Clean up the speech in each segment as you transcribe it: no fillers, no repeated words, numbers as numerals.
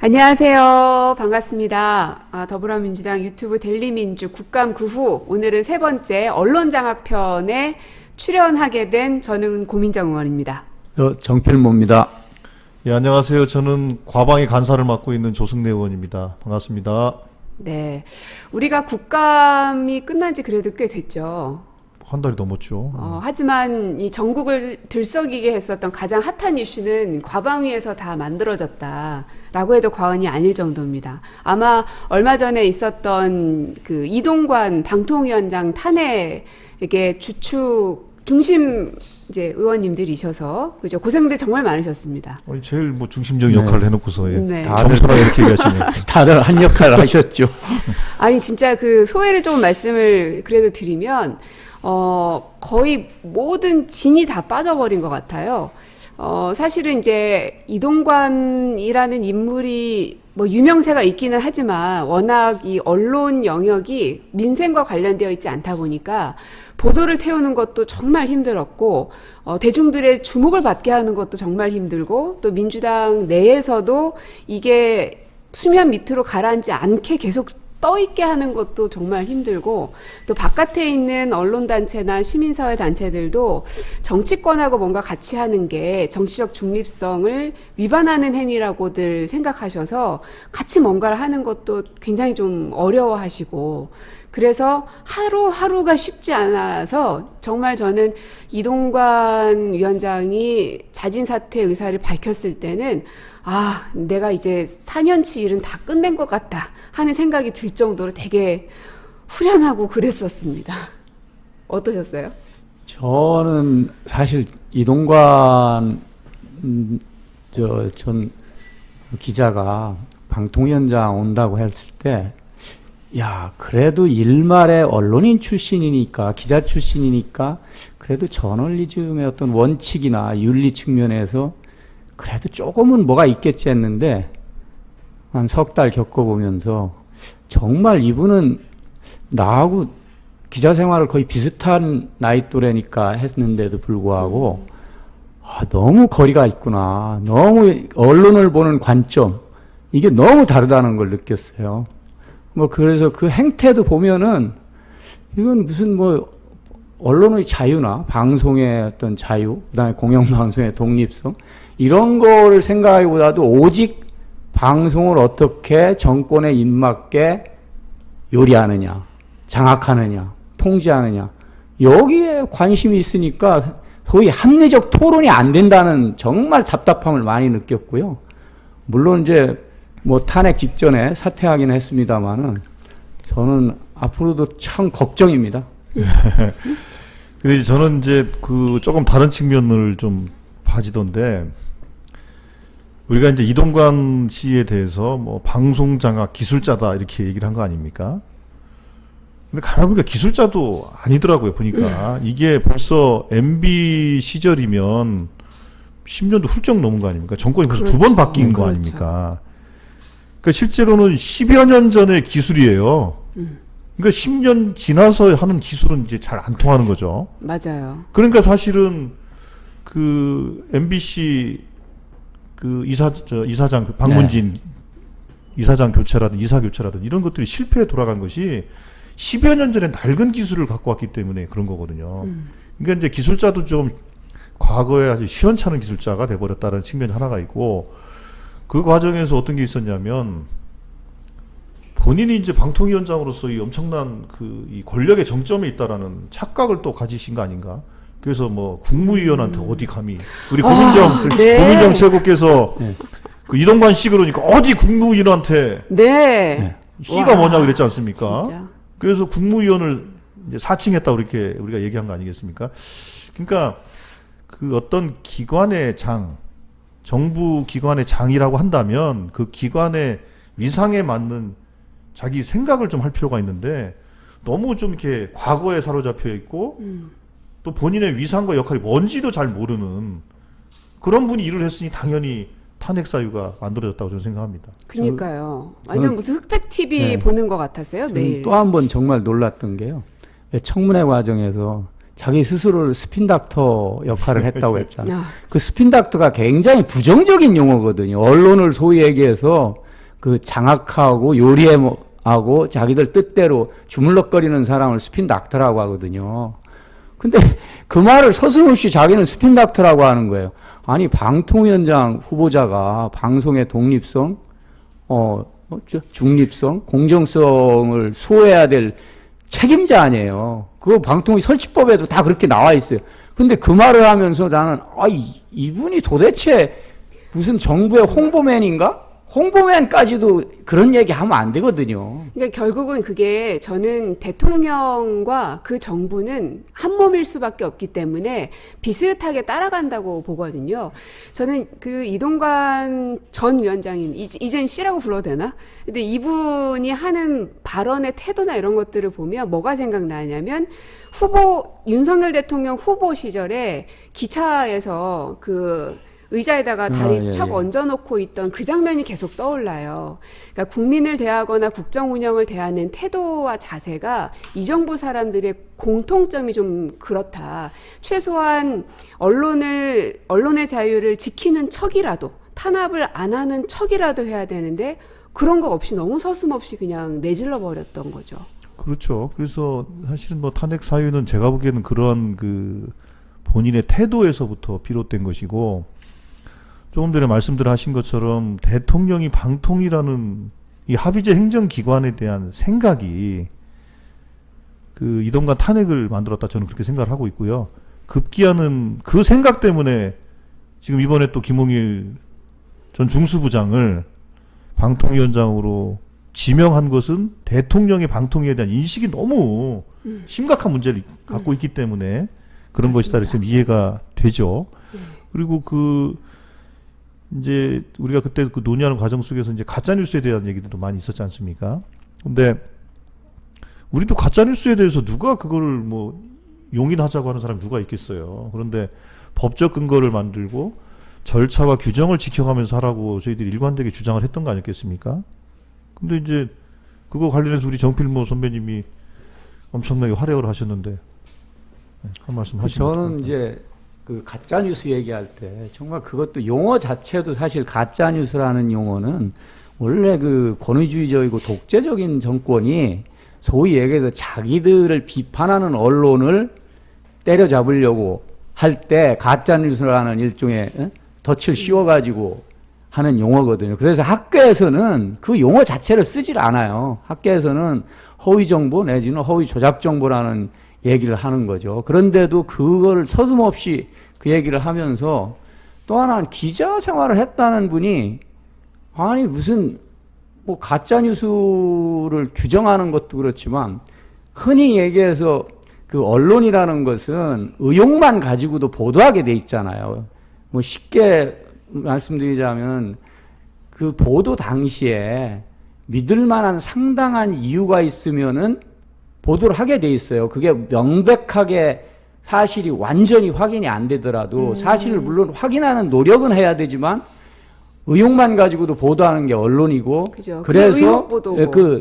안녕하세요. 반갑습니다. 더불어민주당 유튜브 델리민주 국감 그 후 오늘은 세 번째 언론장악편에 출연하게 된 저는 고민정 의원입니다. 정필모입니다. 예, 안녕하세요. 저는 과방위 간사를 맡고 있는 조승래 의원입니다. 반갑습니다. 네, 우리가 국감이 끝난 지 그래도 꽤 됐죠. 한 달이 넘었죠. 하지만 이 전국을 들썩이게 했었던 가장 핫한 이슈는 과방위에서 다 만들어졌다라고 해도 과언이 아닐 정도입니다. 아마 얼마 전에 있었던 그 이동관 방통위원장 탄핵의 중심 이제 의원님들이셔서 그죠, 고생들 정말 많으셨습니다. 제일 뭐 중심적인 역할을 해놓고서 네. 겸손하게 이렇게 얘기하시네요. 다들 한 역할을 하셨죠. 아니 진짜 그 소회를 좀 말씀을 그래도 드리면 거의 모든 진이 다 빠져버린 것 같아요. 사실은 이제 이동관이라는 인물이 뭐 유명세가 있기는 하지만 워낙 이 언론 영역이 민생과 관련되어 있지 않다 보니까 보도를 태우는 것도 정말 힘들었고, 대중들의 주목을 받게 하는 것도 정말 힘들고, 또 민주당 내에서도 이게 수면 밑으로 가라앉지 않게 계속 떠있게 하는 것도 정말 힘들고, 또 바깥에 있는 언론단체나 시민사회 단체들도 정치권하고 뭔가 같이 하는 게 정치적 중립성을 위반하는 행위라고들 생각하셔서 같이 뭔가를 하는 것도 굉장히 좀 어려워하시고, 그래서 하루하루가 쉽지 않아서 정말 저는 이동관 위원장이 자진 사퇴 의사를 밝혔을 때는 내가 이제 4년치 일은 다 끝낸 것 같다 하는 생각이 들 정도로 되게 후련하고 그랬었습니다. 어떠셨어요? 저는 사실 이동관 전 기자가 방통위원장 온다고 했을 때, 그래도 일말의 언론인 출신이니까, 기자 출신이니까, 그래도 저널리즘의 어떤 원칙이나 윤리 측면에서 그래도 조금은 뭐가 있겠지 했는데, 한 석 달 겪어보면서, 정말 이분은 나하고 기자 생활을 거의 비슷한 나이 또래니까 했는데도 불구하고, 너무 거리가 있구나. 너무 언론을 보는 관점, 이게 너무 다르다는 걸 느꼈어요. 그래서 그 행태도 보면은, 이건 무슨 언론의 자유나 방송의 어떤 자유, 그 다음에 공영방송의 독립성, 이런 거를 생각하기보다도 오직 방송을 어떻게 정권에 입맞게 요리하느냐, 장악하느냐, 통제하느냐, 여기에 관심이 있으니까 소위 합리적 토론이 안 된다는 정말 답답함을 많이 느꼈고요. 물론 이제 탄핵 직전에 사퇴하기는 했습니다만은, 저는 앞으로도 참 걱정입니다. 근데 저는 이제 조금 다른 측면을 좀 봐지던데, 우리가 이제 이동관 씨에 대해서 방송 장악 기술자다 이렇게 얘기를 한 거 아닙니까? 근데 가만 보니까 기술자도 아니더라고요, 보니까. 이게 벌써 MB 시절이면 10년도 훌쩍 넘은 거 아닙니까? 정권이 벌써 두 번 바뀐 거 아닙니까? 그러니까 실제로는 10여 년 전의 기술이에요. 그러니까 10년 지나서 하는 기술은 이제 잘 안 통하는 거죠. 맞아요. 그러니까 사실은 MBC 이사장 박문진 이사장 교체라든 이사 교체라든 이런 것들이 실패에 돌아간 것이 10여 년 전에 낡은 기술을 갖고 왔기 때문에 그런 거거든요. 그러니까 이제 기술자도 좀 과거에 아주 시원찮은 기술자가 돼버렸다는 측면이 하나가 있고, 그 과정에서 어떤 게 있었냐면, 본인이 이제 방통위원장으로서 이 엄청난 이 권력의 정점에 있다라는 착각을 또 가지신 거 아닌가? 그래서 국무위원한테 어디 감히, 우리 고민정 최고께서 이동관 씨 그러니까 어디 국무위원한테 씨가 뭐냐고 그랬지 않습니까? 진짜. 그래서 국무위원을 이제 사칭했다고 이렇게 우리가 얘기한 거 아니겠습니까? 그러니까 어떤 기관의 정부 기관의 장이라고 한다면 그 기관의 위상에 맞는 자기 생각을 좀 할 필요가 있는데, 너무 좀 이렇게 과거에 사로잡혀 있고, 또 본인의 위상과 역할이 뭔지도 잘 모르는 그런 분이 일을 했으니 당연히 탄핵 사유가 만들어졌다고 저는 생각합니다. 그러니까요. 완전 무슨 흑백 TV 보는 것 같았어요, 매일. 또 한 번 정말 놀랐던 게요. 청문회 과정에서 자기 스스로를 스핀닥터 역할을 했다고 했잖아요. 그 스핀닥터가 굉장히 부정적인 용어거든요. 언론을 소위 얘기해서 그 장악하고 요리하고 자기들 뜻대로 주물럭거리는 사람을 스핀 닥터라고 하거든요. 근데 그 말을 서슴없이 자기는 스핀 닥터라고 하는 거예요. 아니, 방통위원장 후보자가 방송의 독립성, 중립성, 공정성을 수호해야 될 책임자 아니에요. 그거 방통위 설치법에도 다 그렇게 나와 있어요. 근데 그 말을 하면서 나는, 이분이 도대체 무슨 정부의 홍보맨인가? 홍보맨까지도 그런 얘기 하면 안 되거든요. 그러니까 결국은 그게 저는 대통령과 그 정부는 한 몸일 수밖에 없기 때문에 비슷하게 따라간다고 보거든요. 저는 그 이동관 전 위원장인, 이젠 씨라고 불러도 되나? 근데 이분이 하는 발언의 태도나 이런 것들을 보면 뭐가 생각나냐면 윤석열 대통령 후보 시절에 기차에서 의자에다가 다리 척 얹어놓고 있던 그 장면이 계속 떠올라요. 그러니까 국민을 대하거나 국정 운영을 대하는 태도와 자세가 이 정부 사람들의 공통점이 좀 그렇다. 최소한 언론의 자유를 지키는 척이라도, 탄압을 안 하는 척이라도 해야 되는데 그런 거 없이 너무 서슴없이 그냥 내질러 버렸던 거죠. 그렇죠. 그래서 사실은 뭐 탄핵 사유는 제가 보기에는 그런 본인의 태도에서부터 비롯된 것이고, 조금 전에 말씀들 하신 것처럼 대통령이 방통이라는 이 합의제 행정기관에 대한 생각이 이동관 탄핵을 만들었다, 저는 그렇게 생각을 하고 있고요. 급기야는 그 생각 때문에 지금 이번에 또 김홍일 전 중수부장을 방통위원장으로 지명한 것은 대통령의 방통위에 대한 인식이 너무 심각한 문제를 갖고 있기 때문에 그런 것이다, 이렇게 좀 이해가 되죠. 그리고 이제 우리가 그때 논의하는 과정 속에서 이제 가짜뉴스에 대한 얘기들도 많이 있었지 않습니까? 근데 우리도 가짜뉴스에 대해서 누가 그거를 뭐 용인하자고 하는 사람이 누가 있겠어요. 그런데 법적 근거를 만들고 절차와 규정을 지켜가면서 하라고 저희들이 일관되게 주장을 했던 거 아니겠습니까? 근데 이제 그거 관련해서 우리 정필모 선배님이 엄청나게 활약을 하셨는데, 한 말씀 하시면. 저는 이제 가짜뉴스 얘기할 때 정말 그것도 용어 자체도 사실 가짜뉴스라는 용어는 원래 권위주의적이고 독재적인 정권이 소위 얘기해서 자기들을 비판하는 언론을 때려잡으려고 할 때 가짜뉴스라는 일종의 덫을 씌워가지고 하는 용어거든요. 그래서 학교에서는 그 용어 자체를 쓰질 않아요. 학교에서는 허위 정보 내지는 허위 조작 정보라는 얘기를 하는 거죠. 그런데도 그걸 서슴없이 그 얘기를 하면서, 또 하나는 기자 생활을 했다는 분이 아니 무슨 뭐 가짜뉴스를 규정하는 것도 그렇지만 흔히 얘기해서 언론이라는 것은 의혹만 가지고도 보도하게 돼 있잖아요. 뭐 쉽게 말씀드리자면 보도 당시에 믿을 만한 상당한 이유가 있으면은 보도를 하게 돼 있어요. 그게 명백하게 사실이 완전히 확인이 안 되더라도 사실을 물론 확인하는 노력은 해야 되지만 의혹만 가지고도 보도하는 게 언론이고, 그죠. 그래서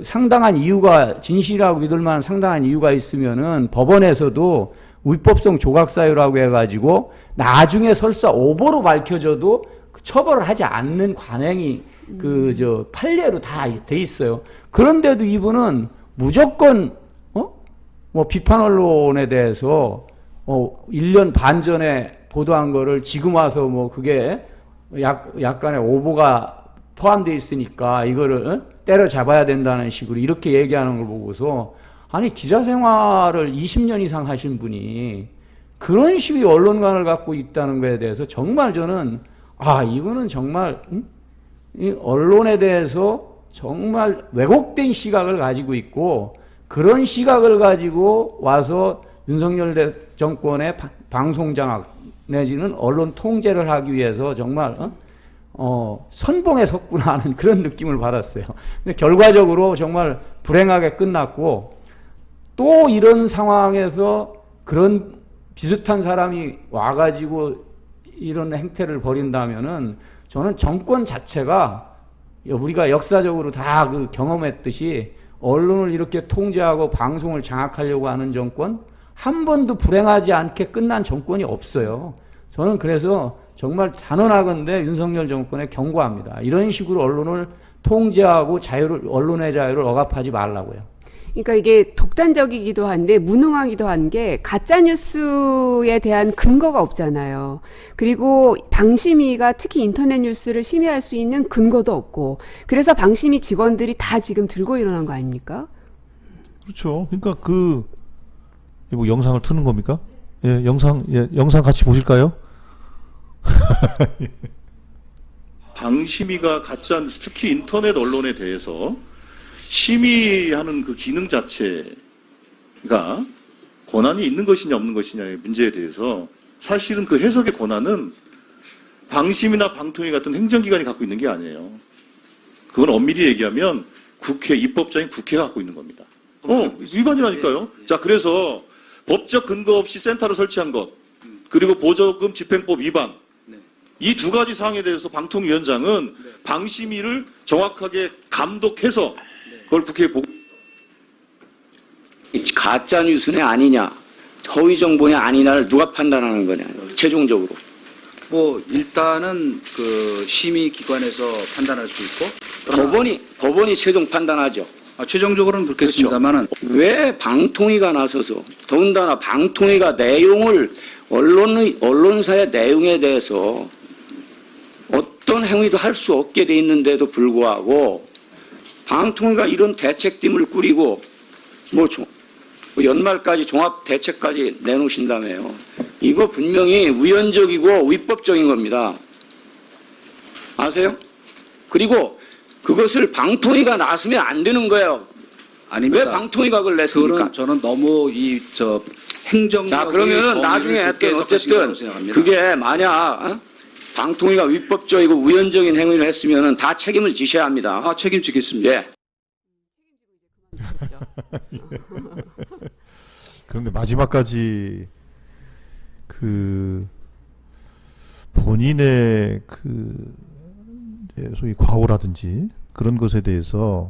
상당한 이유가, 진실이라고 믿을 만한 상당한 이유가 있으면은 법원에서도 위법성 조각사유라고 해가지고 나중에 설사 오보로 밝혀져도 처벌을 하지 않는 관행이 판례로 다 돼 있어요. 그런데도 이분은 무조건 뭐 비판 언론에 대해서 1년 반 전에 보도한 거를 지금 와서 뭐 그게 약간의 오보가 포함되어 있으니까 이거를 때려잡아야 된다는 식으로 이렇게 얘기하는 걸 보고서, 아니 기자 생활을 20년 이상 하신 분이 그런 식의 언론관을 갖고 있다는 거에 대해서 정말 저는 이거는 정말 이 언론에 대해서 정말 왜곡된 시각을 가지고 있고, 그런 시각을 가지고 와서 윤석열 정권의 방송장악 내지는 언론 통제를 하기 위해서 정말 선봉에 섰구나 하는 그런 느낌을 받았어요. 근데 결과적으로 정말 불행하게 끝났고, 또 이런 상황에서 그런 비슷한 사람이 와가지고 이런 행태를 벌인다면은 저는 정권 자체가 우리가 역사적으로 다 경험했듯이 언론을 이렇게 통제하고 방송을 장악하려고 하는 정권, 한 번도 불행하지 않게 끝난 정권이 없어요. 저는 그래서 정말 단언하건대 윤석열 정권에 경고합니다. 이런 식으로 언론을 통제하고 자유를 언론의 자유를 억압하지 말라고요. 그러니까 이게 독단적이기도 한데 무능하기도 한 게 가짜 뉴스에 대한 근거가 없잖아요. 그리고 방심위가 특히 인터넷 뉴스를 심의할 수 있는 근거도 없고, 그래서 방심위 직원들이 다 지금 들고 일어난 거 아닙니까? 그렇죠. 그러니까 뭐 영상을 트는 겁니까? 예, 영상 같이 보실까요? 방심위가 가짜 뉴스, 특히 인터넷 언론에 대해서 심의하는 그 기능 자체가 권한이 있는 것이냐 없는 것이냐의 문제에 대해서 사실은 그 해석의 권한은 방심이나 방통위 같은 행정기관이 갖고 있는 게 아니에요. 그건 엄밀히 얘기하면 국회, 입법자인 국회가 갖고 있는 겁니다. 위반이라니까요. 자, 그래서 법적 근거 없이 센터를 설치한 것, 그리고 보조금 집행법 위반, 이 두 가지 사항에 대해서 방통위원장은 방심위를 정확하게 감독해서 그걸 국회에 보고. 가짜 뉴스냐 아니냐, 허위 정보냐 아니냐를 누가 판단하는 거냐, 최종적으로. 뭐 일단은 그 심의 기관에서 판단할 수 있고 법원이 최종 판단하죠. 최종적으로는 그렇겠습니다만은 왜 방통위가 나서서, 더군다나 방통위가 내용을 언론사의 내용에 대해서 어떤 행위도 할 수 없게 돼 있는데도 불구하고 방통위가 이런 대책팀을 꾸리고 뭐 연말까지 종합 대책까지 내놓으신다며요. 이거 분명히 우연적이고 위법적인 겁니다. 아세요? 그리고 그것을 방통위가 나서면 안 되는 거예요. 아닙니다. 왜 방통위가 그걸 냈습니까? 그거는 저는 너무 행정력의 자, 그러면은 나중에 어쨌든 그게 만약 방통위가 위법적이고 우연적인 행위를 했으면은 다 책임을 지셔야 합니다. 책임지겠습니다. 예. 그런데 마지막까지 본인의 이제 소위 과오라든지 그런 것에 대해서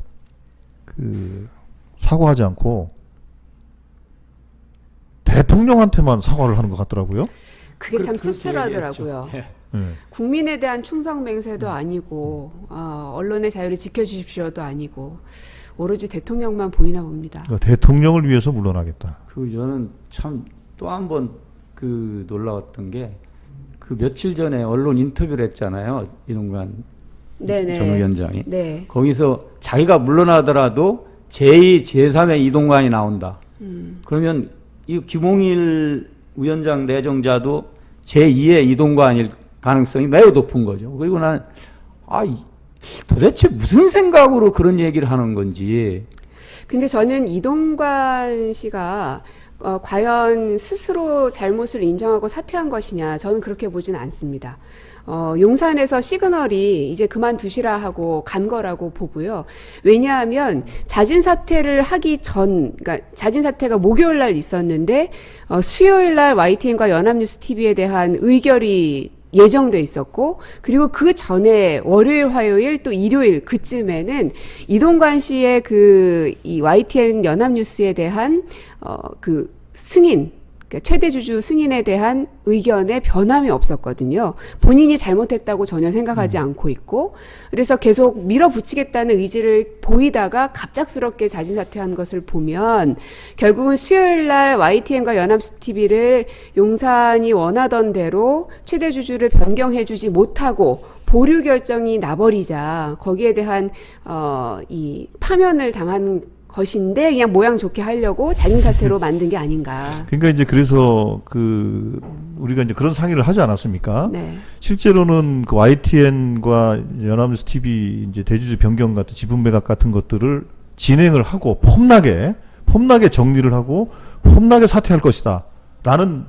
사과하지 않고 대통령한테만 사과를 하는 것 같더라고요. 그게 참 그렇게 씁쓸하더라고요. 얘기했죠. 국민에 대한 충성 맹세도 아니고, 언론의 자유를 지켜주십시오도 아니고, 오로지 대통령만 보이나 봅니다. 그러니까 대통령을 위해서 물러나겠다. 저는 참 또 한 번 놀라웠던 게 며칠 전에 언론 인터뷰를 했잖아요. 이동관 네네. 전 위원장이. 네. 거기서 자기가 물러나더라도 제2, 제3의 이동관이 나온다. 그러면 이 김홍일 위원장 내정자도 제2의 이동관일 가능성이 매우 높은 거죠. 그리고 난 도대체 무슨 생각으로 그런 얘기를 하는 건지. 근데 저는 이동관 씨가 과연 스스로 잘못을 인정하고 사퇴한 것이냐, 저는 그렇게 보지는 않습니다. 용산에서 시그널이 이제 그만두시라 하고 간 거라고 보고요. 왜냐하면 자진 사퇴를 하기 전, 그러니까 자진 사퇴가 목요일 날 있었는데 수요일 날 YTN과 연합뉴스 TV에 대한 의결이 예정돼 있었고, 그리고 그 전에 월요일, 화요일, 또 일요일 그쯤에는 이동관 씨의 이 YTN 연합뉴스에 대한 승인, 그러니까 최대 주주 승인에 대한 의견에 변함이 없었거든요. 본인이 잘못했다고 전혀 생각하지 않고 있고, 그래서 계속 밀어붙이겠다는 의지를 보이다가 갑작스럽게 자진 사퇴한 것을 보면 결국은 수요일 날 YTN과 연합TV를 용산이 원하던 대로 최대 주주를 변경해주지 못하고 보류 결정이 나버리자 거기에 대한 이 파면을 당한 것인데 그냥 모양 좋게 하려고 자진 사퇴로 만든 게 아닌가. 그러니까 이제 그래서 우리가 이제 그런 상의를 하지 않았습니까? 네. 실제로는 YTN과 연합뉴스 TV 이제 대주주 변경 같은 지분 매각 같은 것들을 진행을 하고 폼나게 정리를 하고 폼나게 사퇴할 것이다라는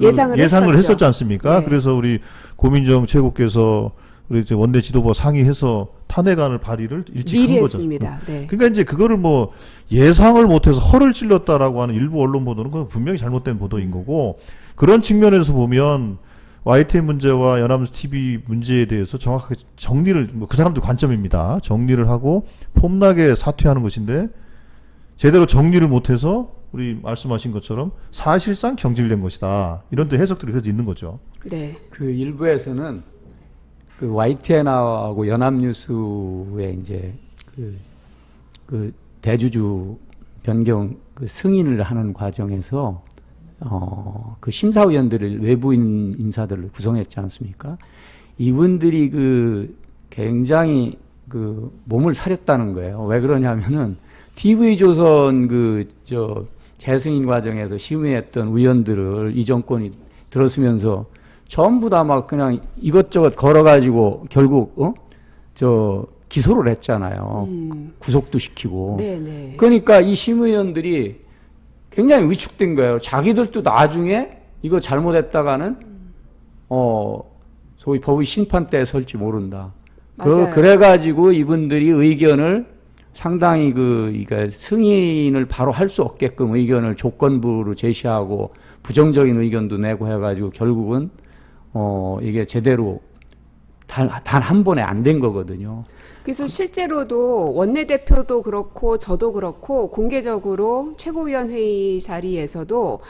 예상을 했었지 않습니까? 네. 그래서 우리 고민정 최고께서 우리 이제 원내 지도부와 상의해서 탄핵안을 발의를 일찍 미리 한 거죠. 했습니다. 네. 그러니까 이제 그거를 뭐 예상을 못해서 허를 찔렀다라고 하는 일부 언론 보도는 그건 분명히 잘못된 보도인 거고, 그런 측면에서 보면 YTN 문제와 연합뉴스 TV 문제에 대해서 정확하게 정리를, 그 사람들 관점입니다. 정리를 하고 폼나게 사퇴하는 것인데 제대로 정리를 못해서 우리 말씀하신 것처럼 사실상 경질된 것이다. 이런 데 해석들이 그래서 있는 거죠. 네. 일부에서는 그 YTN하고 연합뉴스에 이제 그 대주주 변경 그 승인을 하는 과정에서 그 심사위원들을 외부인 인사들을 구성했지 않습니까? 이분들이 그 굉장히 그 몸을 사렸다는 거예요. 왜 그러냐면은 TV조선 재승인 과정에서 심의했던 의원들을 이 정권이 들어서면서 전부 다 막 그냥 이것저것 걸어가지고 결국 기소를 했잖아요. 구속도 시키고. 네네. 그러니까 이 심의위원들이 굉장히 위축된 거예요. 자기들도 나중에 이거 잘못했다가는 소위 법의 심판대에 설지 모른다. 맞아요. 그래가지고 이분들이 의견을 상당히 그러니까 승인을 바로 할 수 없게끔 의견을 조건부로 제시하고 부정적인 의견도 내고 해가지고 결국은 이게 제대로 단 한 번에 안 된 거거든요. 그래서 실제로도 원내대표도 그렇고 저도 그렇고 공개적으로 최고위원회의 자리에서도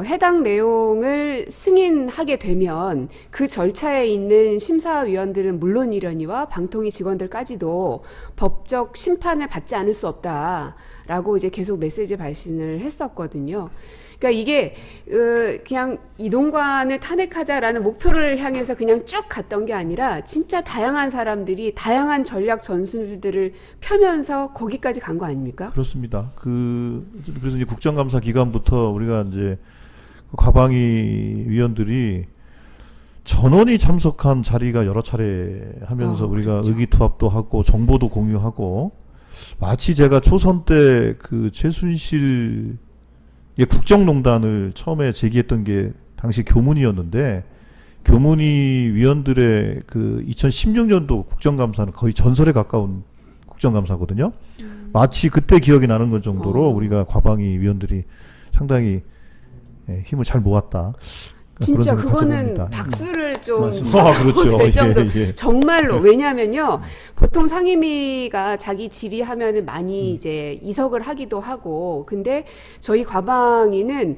해당 내용을 승인하게 되면 그 절차에 있는 심사위원들은 물론이려니와 방통위 직원들까지도 법적 심판을 받지 않을 수 없다라고 이제 계속 메시지 발신을 했었거든요. 그러니까 이게 그냥 이동관을 탄핵하자라는 목표를 향해서 그냥 쭉 갔던 게 아니라 진짜 다양한 사람들이 다양한 전략 전술들을 펴면서 거기까지 간 거 아닙니까? 그렇습니다. 그래서 이제 국정감사 기간부터 우리가 이제 그 과방위 위원들이 전원이 참석한 자리가 여러 차례 하면서 우리가 그렇죠. 의기투합도 하고 정보도 공유하고 마치 제가 초선 때 그 최순실 국정농단을 처음에 제기했던 게 당시 교문위였는데 교문위 위원들의 그 2016년도 국정감사는 거의 전설에 가까운 국정감사거든요. 마치 그때 기억이 나는 것 정도로 우리가 과방위 위원들이 상당히 힘을 잘 모았다. 진짜 그런 그거는 가져봅니다. 박수를 좀 맞습니다. 그렇죠. 될 정도. 예. 정말로. 왜냐면요. 보통 상임위가 자기 질의하면은 많이 이제 이석을 하기도 하고, 근데 저희 과방위는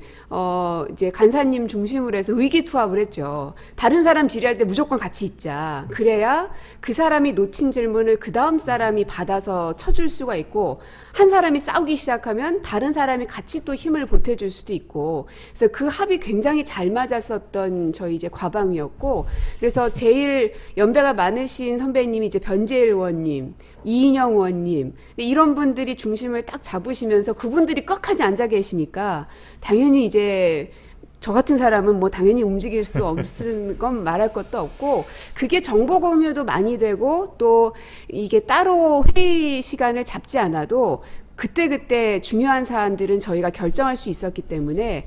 이제 간사님 중심으로 해서 의기투합을 했죠. 다른 사람 질의할 때 무조건 같이 있자. 그래야 그 사람이 놓친 질문을 그 다음 사람이 받아서 쳐줄 수가 있고, 한 사람이 싸우기 시작하면 다른 사람이 같이 또 힘을 보태줄 수도 있고, 그래서 그 합이 굉장히 잘 맞았었던 저희 이제 과방위였고, 그래서 제일 연배가 많으신 선배님이 이제 변재일 의원님, 이인영 의원님, 이런 분들이 중심을 딱 잡으시면서 그분들이 끝까지 앉아 계시니까 당연히 이제 저 같은 사람은 뭐 당연히 움직일 수 없는 건 말할 것도 없고, 그게 정보 공유도 많이 되고 또 이게 따로 회의 시간을 잡지 않아도 그때그때 중요한 사안들은 저희가 결정할 수 있었기 때문에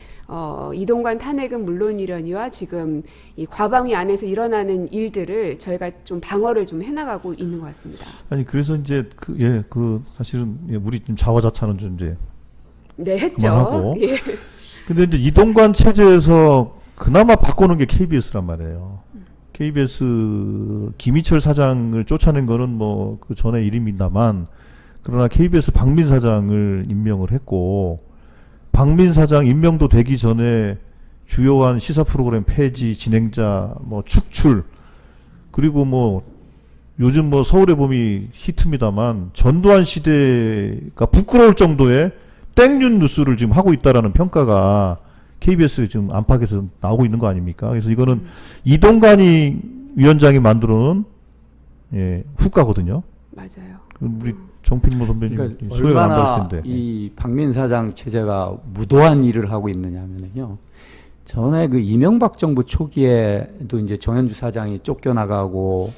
이동관 탄핵은 물론이려니와 지금 이 과방위 안에서 일어나는 일들을 저희가 좀 방어를 좀 해나가고 있는 것 같습니다. 아니 그래서 이제 사실은 우리 지금 자화자찬은 좀 이제 네, 했죠. 그만하고. 예. 근데 이제 이동관 체제에서 그나마 바꾸는 게 KBS란 말이에요. KBS 김희철 사장을 쫓아낸 거는 뭐 그 전에 일입니다만, 그러나 KBS 박민 사장을 임명을 했고, 박민 사장 임명도 되기 전에 주요한 시사 프로그램 폐지, 진행자 뭐 축출, 그리고 뭐 요즘 뭐 서울의 봄이 히트입니다만 전두환 시대가 부끄러울 정도의 땡윤 뉴스를 지금 하고 있다라는 평가가 KBS 지금 안팎에서 나오고 있는 거 아닙니까? 그래서 이거는 이동관이 위원장이 만들어놓은 후과거든요. 맞아요. 우리 정필모 선배님 그러니까 소외가 안 얼마나 받을 텐데. 이 박민 사장 체제가 무도한 일을 하고 있느냐면요. 전에 그 이명박 정부 초기에도 이제 정현주 사장이 쫓겨나가고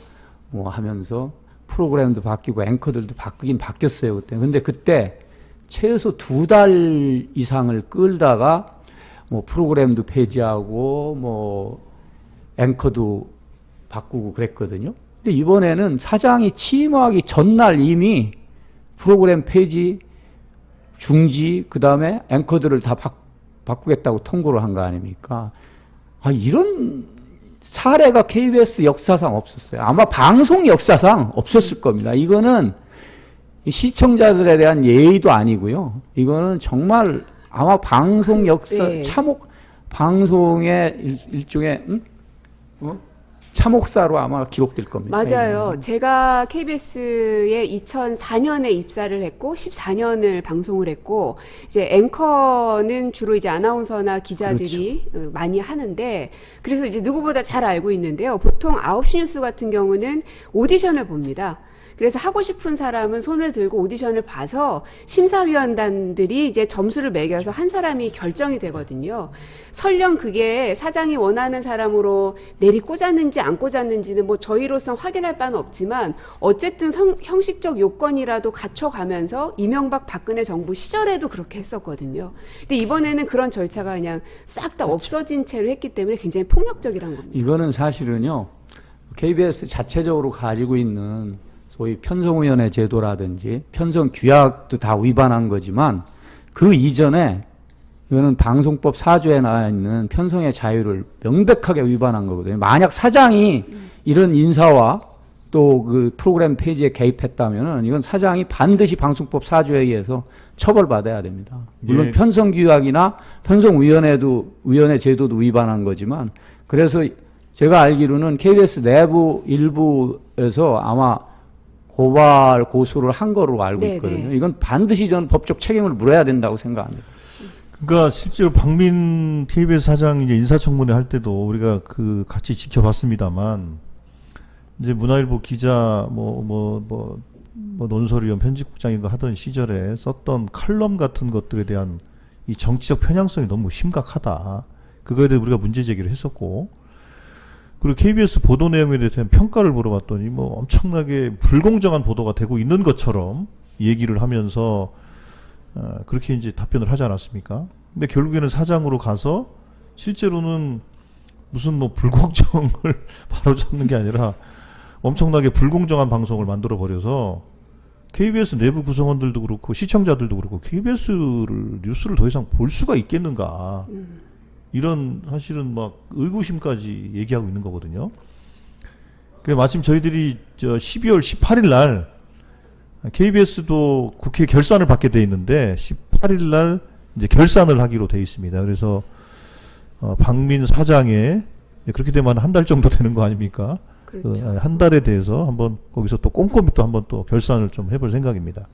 뭐 하면서 프로그램도 바뀌고 앵커들도 바뀌긴 바뀌었어요 그때. 근데 그때 최소 2달 이상을 끌다가 뭐 프로그램도 폐지하고 뭐 앵커도 바꾸고 그랬거든요. 근데 이번에는 사장이 취임하기 전날 이미 프로그램 폐지, 중지, 그 다음에 앵커들을 다 바꾸겠다고 통보를 한 거 아닙니까? 이런 사례가 KBS 역사상 없었어요. 아마 방송 역사상 없었을 겁니다. 이거는 시청자들에 대한 예의도 아니고요. 이거는 정말 아마 방송 역사, 네. 참혹, 방송의 일종의, 차목사로 아마 기록될 겁니다. 맞아요. 제가 KBS에 2004년에 입사를 했고 14년을 방송을 했고 이제 앵커는 주로 이제 아나운서나 기자들이 많이 하는데 그래서 이제 누구보다 잘 알고 있는데요. 보통 9시 뉴스 같은 경우는 오디션을 봅니다. 그래서 하고 싶은 사람은 손을 들고 오디션을 봐서 심사위원단들이 이제 점수를 매겨서 한 사람이 결정이 되거든요. 설령 그게 사장이 원하는 사람으로 내리 꽂았는지 안 꽂았는지는 뭐 저희로선 확인할 바는 없지만 어쨌든 형식적 요건이라도 갖춰가면서 이명박 박근혜 정부 시절에도 그렇게 했었거든요. 근데 이번에는 그런 절차가 그냥 싹 다 없어진 채로 했기 때문에 굉장히 폭력적이라는 겁니다. 이거는 사실은요, KBS 자체적으로 가지고 있는 소위 편성위원회 제도라든지 편성 규약도 다 위반한 거지만 그 이전에 이거는 방송법 4조에 나와 있는 편성의 자유를 명백하게 위반한 거거든요. 만약 사장이 이런 인사와 또 그 프로그램 페이지에 개입했다면은 이건 사장이 반드시 방송법 4조에 의해서 처벌받아야 됩니다. 물론 예. 편성 규약이나 편성위원회 제도도 위반한 거지만 그래서 제가 알기로는 KBS 내부 일부에서 아마 고발 고소를 한 거로 알고 네, 있거든요. 네. 이건 반드시 저는 법적 책임을 물어야 된다고 생각합니다. 그러니까 실제로 박민 KBS 사장 이제 인사청문회 할 때도 우리가 그 같이 지켜봤습니다만 이제 문화일보 기자 뭐 논설위원 편집국장인가 하던 시절에 썼던 칼럼 같은 것들에 대한 이 정치적 편향성이 너무 심각하다. 그거에 대해 우리가 문제 제기를 했었고 그리고 KBS 보도 내용에 대한 평가를 물어봤더니 뭐 엄청나게 불공정한 보도가 되고 있는 것처럼 얘기를 하면서 그렇게 이제 답변을 하지 않았습니까? 근데 결국에는 사장으로 가서 실제로는 무슨 뭐 불공정을 바로잡는 게 아니라 엄청나게 불공정한 방송을 만들어 버려서 KBS 내부 구성원들도 그렇고 시청자들도 그렇고 뉴스를 더 이상 볼 수가 있겠는가? 이런 사실은 막 의구심까지 얘기하고 있는 거거든요. 마침 저희들이 12월 18일 날 KBS도 국회 결산을 받게 돼 있는데 18일 날 이제 결산을 하기로 돼 있습니다. 그래서 박민 사장의 그렇게 되면 한 달 정도 되는 거 아닙니까? 그렇죠. 한 달에 대해서 한번 거기서 또 꼼꼼히 또 한번 또 결산을 좀 해볼 생각입니다.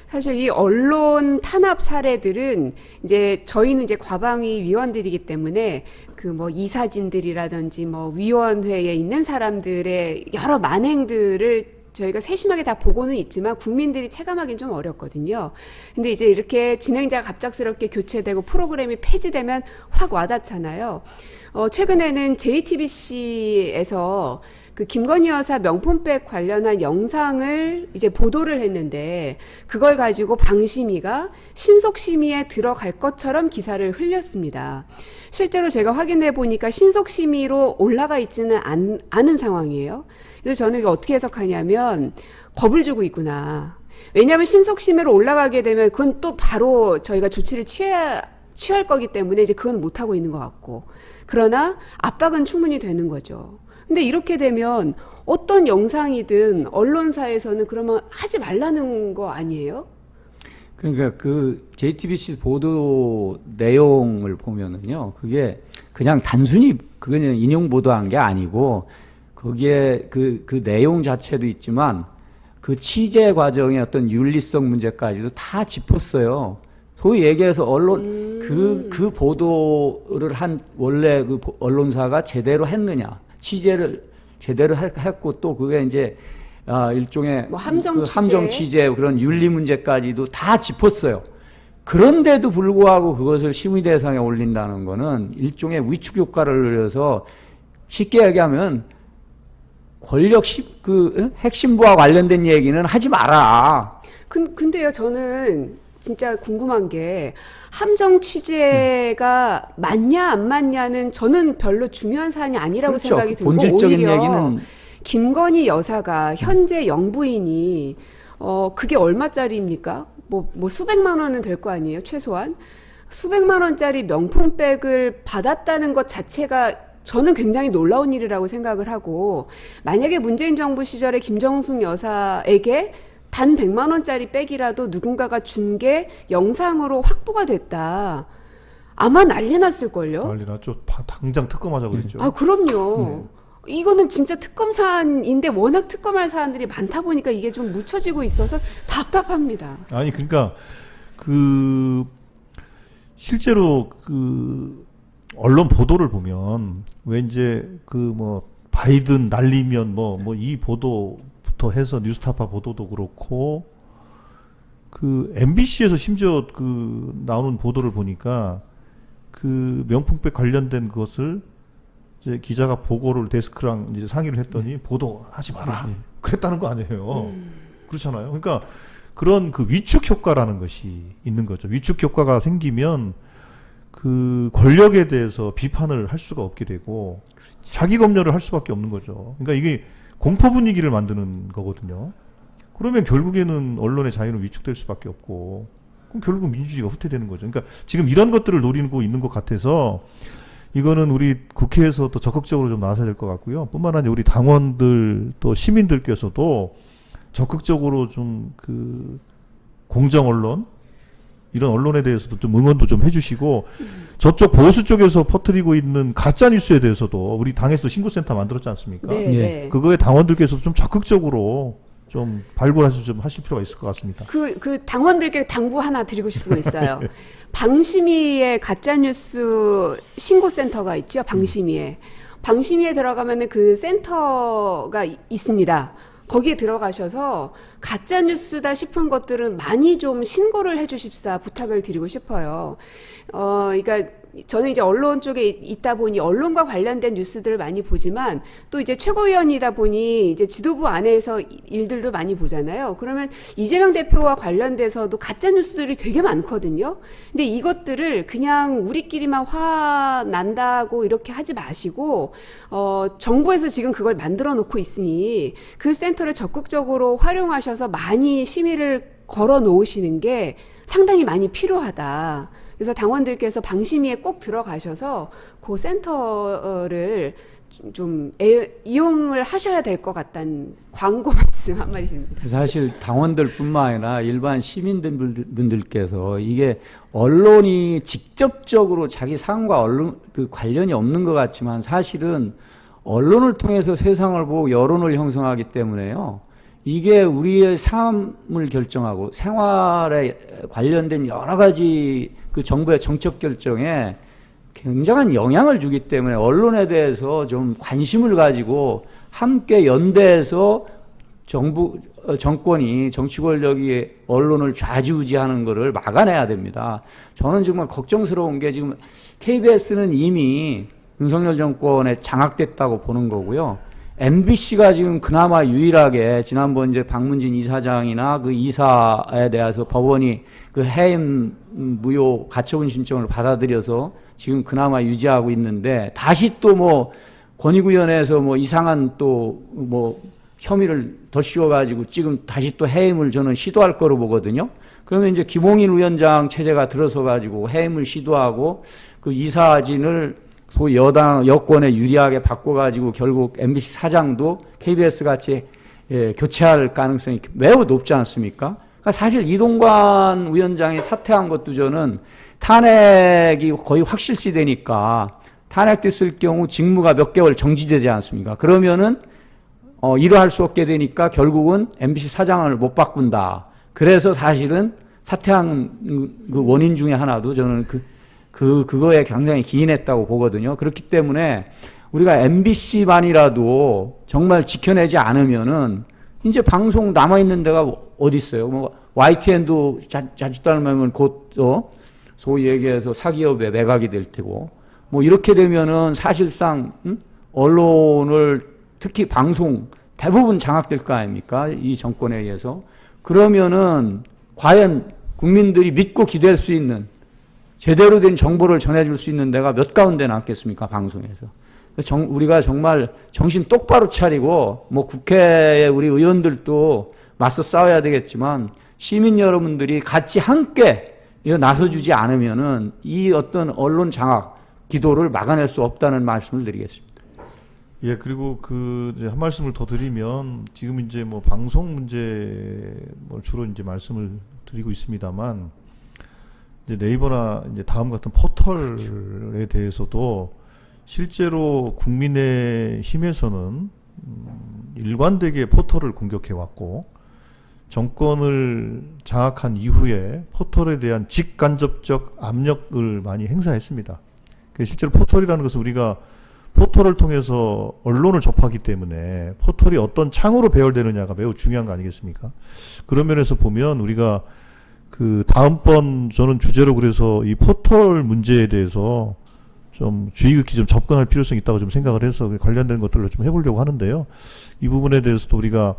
사실 이 언론 탄압 사례들은 이제 저희는 이제 과방위 위원들이기 때문에 그 뭐 이사진들이라든지 뭐 위원회에 있는 사람들의 여러 만행들을 저희가 세심하게 다 보고는 있지만 국민들이 체감하기는 좀 어렵거든요. 근데 이제 이렇게 진행자가 갑작스럽게 교체되고 프로그램이 폐지되면 확 와닿잖아요. 최근에는 JTBC에서 그 김건희 여사 명품백 관련한 영상을 이제 보도를 했는데 그걸 가지고 방심위가 신속심의에 들어갈 것처럼 기사를 흘렸습니다. 실제로 제가 확인해 보니까 신속심의로 올라가 있지는 않은 상황이에요. 그래서 저는 이거 어떻게 해석하냐면 겁을 주고 있구나. 왜냐하면 신속심의로 올라가게 되면 그건 또 바로 저희가 조치를 취할 거기 때문에 이제 그건 못하고 있는 것 같고. 그러나 압박은 충분히 되는 거죠. 근데 이렇게 되면 어떤 영상이든 언론사에서는 그러면 하지 말라는 거 아니에요? 그러니까 그 JTBC 보도 내용을 보면은요, 그게 그냥 단순히 그냥 인용 보도한 게 아니고 거기에 그 내용 자체도 있지만 그 취재 과정의 어떤 윤리성 문제까지도 다 짚었어요. 소위 얘기해서 언론 그 보도를 한 원래 그 언론사가 제대로 했느냐, 취재를 제대로 했고 또 그게 이제 일종의 뭐 함정 함정 취재 그런 윤리 문제까지도 다 짚었어요. 그런데도 불구하고 그것을 심의 대상에 올린다는 거는 일종의 위축 효과를 누려서 쉽게 얘기하면 권력 핵심부와 관련된 얘기는 하지 마라. 근데요, 저는 진짜 궁금한 게 함정 취재가 맞냐 안 맞냐는 저는 별로 중요한 사안이 아니라고 그렇죠. 생각이 들고 본질적인 오히려 얘기는 김건희 여사가 현재 영부인이 그게 얼마짜리입니까? 뭐 수백만 원은 될 거 아니에요, 최소한. 수백만 원짜리 명품백을 받았다는 것 자체가 저는 굉장히 놀라운 일이라고 생각을 하고, 만약에 문재인 정부 시절에 김정숙 여사에게 단 100만 원짜리 백이라도 누군가가 준 게 영상으로 확보가 됐다. 아마 난리 났을걸요? 난리 났죠. 당장 특검하자고 그랬죠. 아, 그럼요. 이거는 진짜 특검 사안인데 워낙 특검할 사안들이 많다 보니까 이게 좀 묻혀지고 있어서 답답합니다. 아니 그러니까 그 실제로 그 언론 보도를 보면 왜 이제 그 뭐 바이든 날리면 뭐 이 보도부터 해서 뉴스타파 보도도 그렇고 그 MBC에서 심지어 그 나오는 보도를 보니까 그 명품백 관련된 것을 이제 기자가 보고를 데스크랑 이제 상의를 했더니 보도하지 마라 그랬다는 거 아니에요. 그렇잖아요. 그러니까 그런 그 위축 효과라는 것이 있는 거죠. 위축 효과가 생기면 그 권력에 대해서 비판을 할 수가 없게 되고 자기 검열을 할 수밖에 없는 거죠. 그러니까 이게 공포 분위기를 만드는 거거든요. 그러면 결국에는 언론의 자유는 위축될 수밖에 없고 그럼 결국 민주주의가 후퇴되는 거죠. 그러니까 지금 이런 것들을 노리고 있는 것 같아서 이거는 우리 국회에서도 적극적으로 좀 나서야 될 것 같고요. 뿐만 아니라 우리 당원들 또 시민들께서도 적극적으로 좀 그 공정 언론 이런 언론에 대해서도 좀 응원도 좀 해주시고 저쪽 보수 쪽에서 퍼뜨리고 있는 가짜 뉴스에 대해서도 우리 당에서도 신고센터 만들었지 않습니까? 네, 예. 네. 그거에 당원들께서도 좀 적극적으로 좀 발굴하셔서 좀 하실 필요가 있을 것 같습니다. 그 당원들께 당부 하나 드리고 싶은 거 있어요. 방심위에 가짜뉴스 신고센터가 있죠. 방심위에. 방심위에 들어가면은 그 센터가 있습니다. 거기에 들어가셔서 가짜뉴스다 싶은 것들은 많이 좀 신고를 해주십사 부탁을 드리고 싶어요. 그러니까 저는 이제 언론 쪽에 있다 보니 언론과 관련된 뉴스들을 많이 보지만 또 이제 최고위원이다 보니 이제 지도부 안에서 일들도 많이 보잖아요. 그러면 이재명 대표와 관련돼서도 가짜 뉴스들이 되게 많거든요. 근데 이것들을 그냥 우리끼리만 화 난다고 이렇게 하지 마시고 정부에서 지금 그걸 만들어 놓고 있으니 그 센터를 적극적으로 활용하셔서 많이 심의를 걸어 놓으시는 게 상당히 많이 필요하다. 그래서 당원들께서 방심위에 꼭 들어가셔서 그 센터를 좀 이용을 하셔야 될 것 같다는 광고 말씀 한마디 드립니다. 사실 당원들뿐만 아니라 일반 시민분들께서 이게 언론이 직접적으로 자기 삶과 언론 그 관련이 없는 것 같지만 사실은 언론을 통해서 세상을 보고 여론을 형성하기 때문에요. 이게 우리의 삶을 결정하고 생활에 관련된 여러 가지 그 정부의 정책 결정에 굉장한 영향을 주기 때문에 언론에 대해서 좀 관심을 가지고 함께 연대해서 정권이 정치 권력이 언론을 좌지우지하는 것을 막아내야 됩니다. 저는 정말 걱정스러운 게 지금 KBS는 이미 윤석열 정권에 장악됐다고 보는 거고요. MBC가 지금 그나마 유일하게 지난번 이제 박문진 이사장이나 그 이사에 대해서 법원이 그 해임 무효 가처분 신청을 받아들여서 지금 그나마 유지하고 있는데 다시 또 뭐 권익위원회에서 뭐 이상한 또 뭐 혐의를 더 씌워가지고 지금 다시 또 해임을 저는 시도할 거로 보거든요. 그러면 이제 김홍일 위원장 체제가 들어서 가지고 해임을 시도하고 그 이사진을 소위 여권에 유리하게 바꿔가지고 결국 MBC 사장도 KBS 같이 교체할 가능성이 매우 높지 않습니까? 그러니까 사실 이동관 위원장이 사퇴한 것도 저는 탄핵이 거의 확실시 되니까 탄핵됐을 경우 직무가 몇 개월 정지되지 않습니까? 그러면은 일을 할 수 없게 되니까 결국은 MBC 사장을 못 바꾼다. 그래서 사실은 사퇴한 그 원인 중에 하나도 저는 그거에 굉장히 기인했다고 보거든요. 그렇기 때문에 우리가 MBC만이라도 정말 지켜내지 않으면은 이제 방송 남아있는 데가 어디 있어요? 뭐 YTN도 자칫 닮으면 곧 소위 얘기해서 사기업에 매각이 될 테고 뭐 이렇게 되면은 사실상 언론을 특히 방송 대부분 장악될 거 아닙니까? 이 정권에 의해서. 그러면은 과연 국민들이 믿고 기댈 수 있는 제대로 된 정보를 전해줄 수 있는 데가 몇 가운데 남겠습니까? 방송에서. 우리가 정말 정신 똑바로 차리고 뭐 국회에 우리 의원들도 맞서 싸워야 되겠지만 시민 여러분들이 같이 함께 이거 나서주지 않으면은 이 어떤 언론 장악 기도를 막아낼 수 없다는 말씀을 드리겠습니다. 예, 그리고 이제 한 말씀을 더 드리면 지금 이제 뭐 방송 문제 주로 이제 말씀을 드리고 있습니다만 이제 네이버나 이제 다음 같은 포털에 대해서도 실제로 국민의힘에서는 일관되게 포털을 공격해 왔고 정권을 장악한 이후에 포털에 대한 직간접적 압력을 많이 행사했습니다. 실제로 포털이라는 것은 우리가 포털을 통해서 언론을 접하기 때문에 포털이 어떤 창으로 배열되느냐가 매우 중요한 거 아니겠습니까? 그런 면에서 보면 우리가 그 다음번 저는 주제로 그래서 이 포털 문제에 대해서 좀 주의 깊게 좀 접근할 필요성이 있다고 좀 생각을 해서 관련된 것들을 좀 해보려고 하는데요. 이 부분에 대해서도 우리가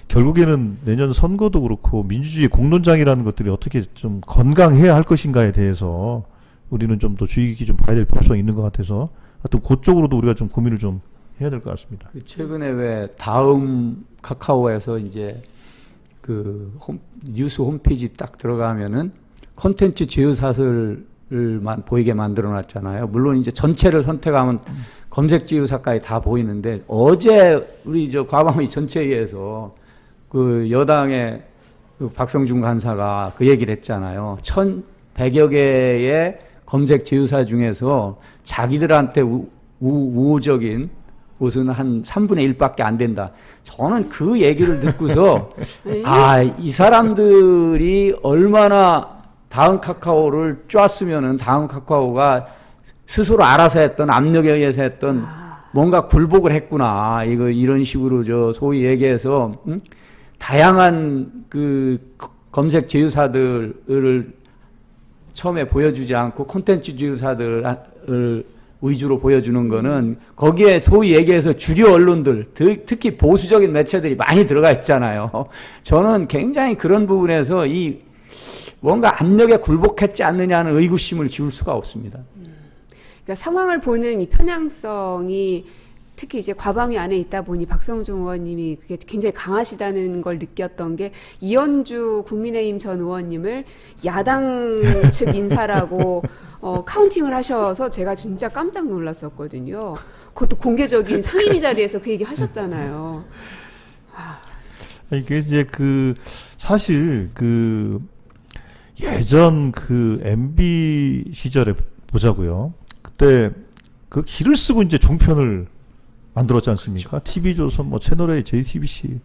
결국에는 내년 선거도 그렇고 민주주의 공론장이라는 것들이 어떻게 좀 건강해야 할 것인가에 대해서 우리는 좀 더 주의 깊게 좀 봐야 될 필요성이 있는 것 같아서 하여튼 그쪽으로도 우리가 좀 고민을 좀 해야 될 것 같습니다. 최근에 왜 다음 카카오에서 이제 그 뉴스 홈페이지 딱 들어가면은 콘텐츠 제휴사슬만 보이게 만들어 놨잖아요. 물론 이제 전체를 선택하면 검색 제휴사까지 다 보이는데 어제 우리 저 과방위 전체회의에서 그 여당의 그 박성준 간사가 그 얘기를 했잖아요. 1,100여 개의 검색 제휴사 중에서 자기들한테 우호적인 곳은 한 3분의 1밖에 안 된다. 저는 그 얘기를 듣고서 이 사람들이 얼마나 다음 카카오를 쪼았으면은 다음 카카오가 스스로 알아서 했던 압력에 의해서 했던 뭔가 굴복을 했구나. 이런 식으로 저 소위 얘기해서 다양한 그 검색 제휴사들을 처음에 보여주지 않고 콘텐츠 제휴사들을 위주로 보여주는 거는 거기에 소위 얘기해서 주류 언론들, 특히 보수적인 매체들이 많이 들어가 있잖아요. 저는 굉장히 그런 부분에서 이 뭔가 압력에 굴복했지 않느냐는 의구심을 지울 수가 없습니다. 그러니까 상황을 보는 이 편향성이 특히 이제 과방위 안에 있다 보니 박성중 의원님이 그게 굉장히 강하시다는 걸 느꼈던 게 이현주 국민의힘 전 의원님을 야당 측 인사라고 카운팅을 하셔서 제가 진짜 깜짝 놀랐었거든요. 그것도 공개적인 상임위 자리에서 그 얘기 하셨잖아요. 이게 이제 사실 예전 MB 시절에 보자고요. 그때 그 길을 쓰고 이제 종편을 만들었지 않습니까? 그렇죠. TV조선, 채널A, JTBC.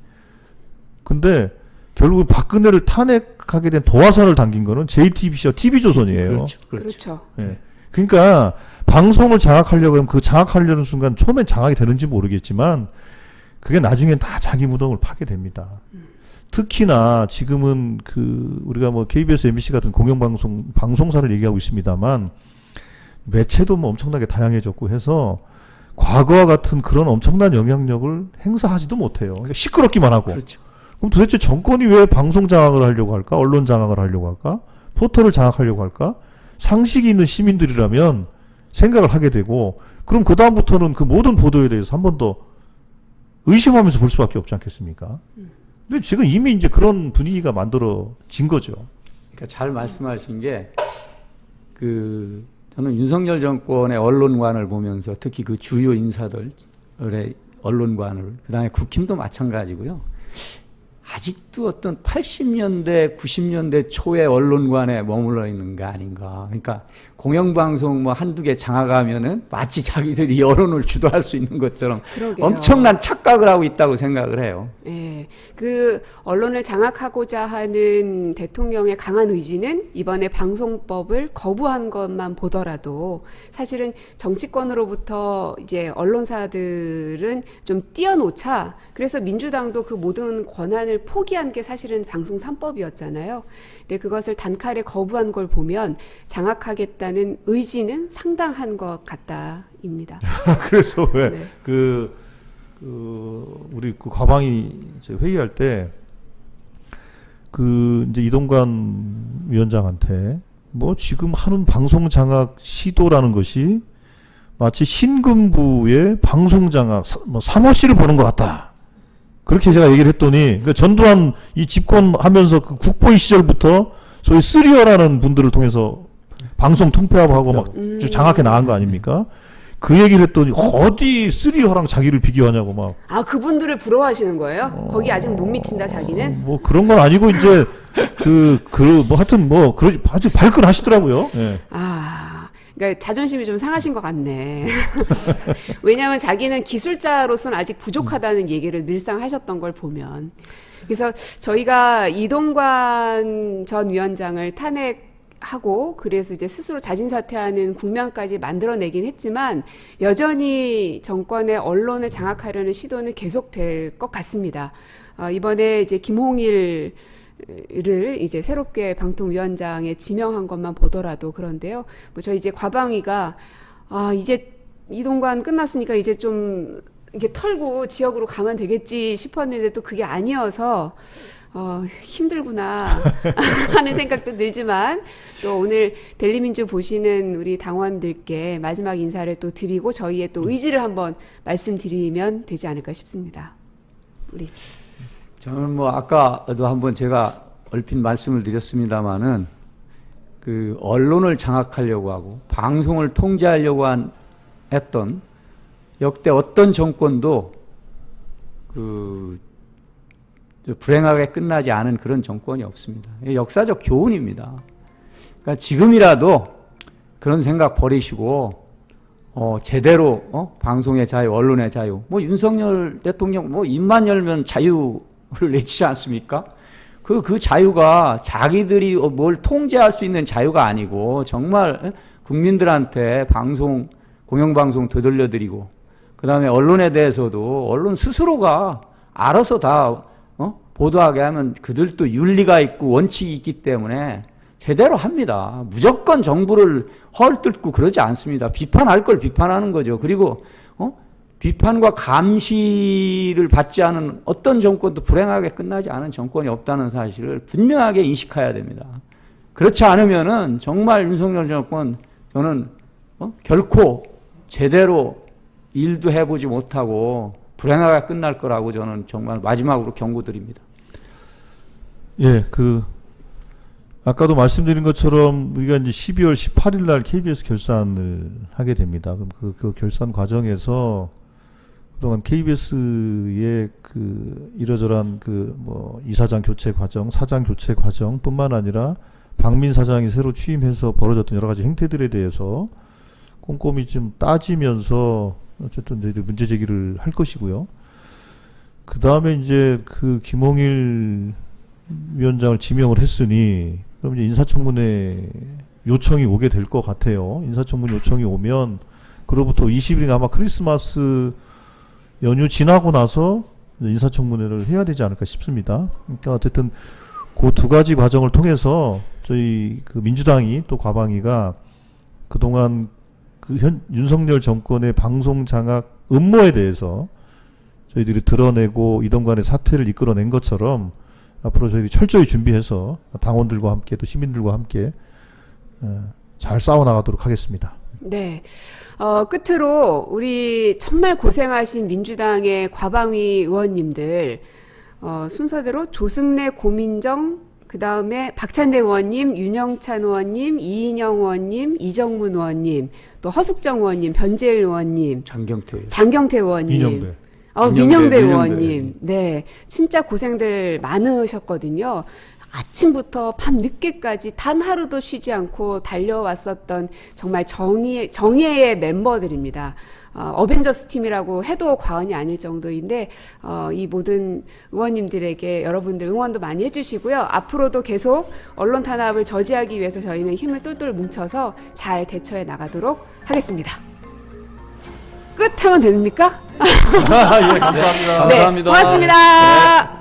근데 결국 박근혜를 탄핵하게 된 도화선을 당긴 거는 JTBC와 TV조선이에요. 그렇죠. 네. 그러니까 방송을 장악하려고 하면 그 장악하려는 순간 처음엔 장악이 되는지 모르겠지만 그게 나중엔 다 자기 무덤을 파게 됩니다. 특히나 지금은 우리가 KBS, MBC 같은 방송사를 얘기하고 있습니다만 매체도 엄청나게 다양해졌고 해서 과거와 같은 그런 엄청난 영향력을 행사하지도 못해요. 그러니까 시끄럽기만 하고. 그렇죠. 그럼 도대체 정권이 왜 방송 장악을 하려고 할까? 언론 장악을 하려고 할까? 포털을 장악하려고 할까? 상식이 있는 시민들이라면 생각을 하게 되고, 그럼 그 다음부터는 그 모든 보도에 대해서 한 번 더 의심하면서 볼 수밖에 없지 않겠습니까? 근데 지금 이미 이제 그런 분위기가 만들어진 거죠. 그러니까 잘 말씀하신 게 저는 윤석열 정권의 언론관을 보면서 특히 그 주요 인사들의 언론관을, 그다음에 국힘도 마찬가지고요. 아직도 어떤 80년대, 90년대 초의 언론관에 머물러 있는 거 아닌가. 그러니까 공영방송 한두 개 장악하면은 마치 자기들이 여론을 주도할 수 있는 것처럼 그러게요. 엄청난 착각을 하고 있다고 생각을 해요. 네, 언론을 장악하고자 하는 대통령의 강한 의지는 이번에 방송법을 거부한 것만 보더라도 사실은 정치권으로부터 이제 언론사들은 좀 띄어놓자. 그래서 민주당도 그 모든 권한을 포기한 게 사실은 방송 3법이었잖아요. 근데 그것을 단칼에 거부한 걸 보면 장악하겠다는 의지는 상당한 것 같다입니다. 그래서 왜 네. 우리 과방위 회의할 때 이제 이동관 위원장한테 지금 하는 방송 장악 시도라는 것이 마치 신금부의 방송 장악 사모씨를 보는 것 같다. 그렇게 제가 얘기를 했더니 전두환 이 집권하면서 그 국보위 시절부터 소위 쓰리어라는 분들을 통해서 방송 통폐합하고 막 장악해 나간 거 아닙니까? 그 얘기를 했더니 어디 쓰리어랑 자기를 비교하냐고 막. 그분들을 부러워하시는 거예요? 거기 아직 못 미친다 자기는? 그런 건 아니고 이제 하여튼 아주 발끈하시더라고요. 네. 그러니까 자존심이 좀 상하신 것 같네. 왜냐하면 자기는 기술자로서는 아직 부족하다는 얘기를 늘상 하셨던 걸 보면. 그래서 저희가 이동관 전 위원장을 탄핵하고 그래서 이제 스스로 자진 사퇴하는 국면까지 만들어내긴 했지만 여전히 정권의 언론을 장악하려는 시도는 계속될 것 같습니다. 이번에 이제 김홍일을 이제 새롭게 방통위원장에 지명한 것만 보더라도 그런데요. 뭐 저희 이제 과방위가 이제 이동관 끝났으니까 이제 좀 이렇게 털고 지역으로 가면 되겠지 싶었는데 또 그게 아니어서 힘들구나 하는 생각도 들지만 또 오늘 델리민주 보시는 우리 당원들께 마지막 인사를 또 드리고 저희의 또 의지를 한번 말씀드리면 되지 않을까 싶습니다. 우리. 저는 뭐 아까도 한번 제가 얼핏 말씀을 드렸습니다마는 그 언론을 장악하려고 하고 방송을 통제하려고 했던 역대 어떤 정권도 불행하게 끝나지 않은 그런 정권이 없습니다. 역사적 교훈입니다. 그러니까 지금이라도 그런 생각 버리시고 제대로 방송의 자유, 언론의 자유, 뭐 윤석열 대통령 뭐 입만 열면 자유를 내치지 않습니까? 그 자유가 자기들이 뭘 통제할 수 있는 자유가 아니고 정말 국민들한테 공영방송 되돌려드리고 그 다음에 언론에 대해서도 언론 스스로가 알아서 다 보도하게 하면 그들도 윤리가 있고 원칙이 있기 때문에 제대로 합니다. 무조건 정부를 헐뜯고 그러지 않습니다. 비판할 걸 비판하는 거죠. 그리고 비판과 감시를 받지 않은 어떤 정권도 불행하게 끝나지 않은 정권이 없다는 사실을 분명하게 인식해야 됩니다. 그렇지 않으면은 정말 윤석열 정권 저는 결코 제대로 일도 해보지 못하고 불행하게 끝날 거라고 저는 정말 마지막으로 경고드립니다. 예, 아까도 말씀드린 것처럼 우리가 이제 12월 18일 날 KBS 결산을 하게 됩니다. 그럼 그 결산 과정에서 그동안 KBS의 이러저러한 뭐 이사장 교체 과정, 사장 교체 과정뿐만 아니라 박민 사장이 새로 취임해서 벌어졌던 여러 가지 행태들에 대해서 꼼꼼히 좀 따지면서 어쨌든 저희들 문제 제기를 할 것이고요. 그 다음에 이제 김홍일 위원장을 지명을 했으니 그럼 이제 인사청문회 요청이 오게 될 것 같아요. 인사청문회 요청이 오면 그로부터 20일이 아마 크리스마스 연휴 지나고 나서 인사청문회를 해야 되지 않을까 싶습니다. 그러니까 어쨌든 그 두 가지 과정을 통해서 저희 민주당이 또 과방위가 그동안 윤석열 정권의 방송 장악 음모에 대해서 저희들이 드러내고 이동관의 사퇴를 이끌어낸 것처럼 앞으로 저희들이 철저히 준비해서 당원들과 함께 또 시민들과 함께 잘 싸워나가도록 하겠습니다. 네. 끝으로 우리 정말 고생하신 민주당의 과방위 의원님들 순서대로 조승래, 고민정, 그 다음에 박찬대 의원님, 윤영찬 의원님, 이인영 의원님, 이정문 의원님, 또 허숙정 의원님, 변재일 의원님, 장경태 의원님, 이념배. 민영배 의원님. 네. 진짜 고생들 많으셨거든요. 아침부터 밤 늦게까지 단 하루도 쉬지 않고 달려왔었던 정말 정예의 멤버들입니다. 어벤져스 팀이라고 해도 과언이 아닐 정도인데 이 모든 의원님들에게 여러분들 응원도 많이 해주시고요. 앞으로도 계속 언론 탄압을 저지하기 위해서 저희는 힘을 똘똘 뭉쳐서 잘 대처해 나가도록 하겠습니다. 끝 하면 됩니까? 예, 감사합니다. 네, 고맙습니다.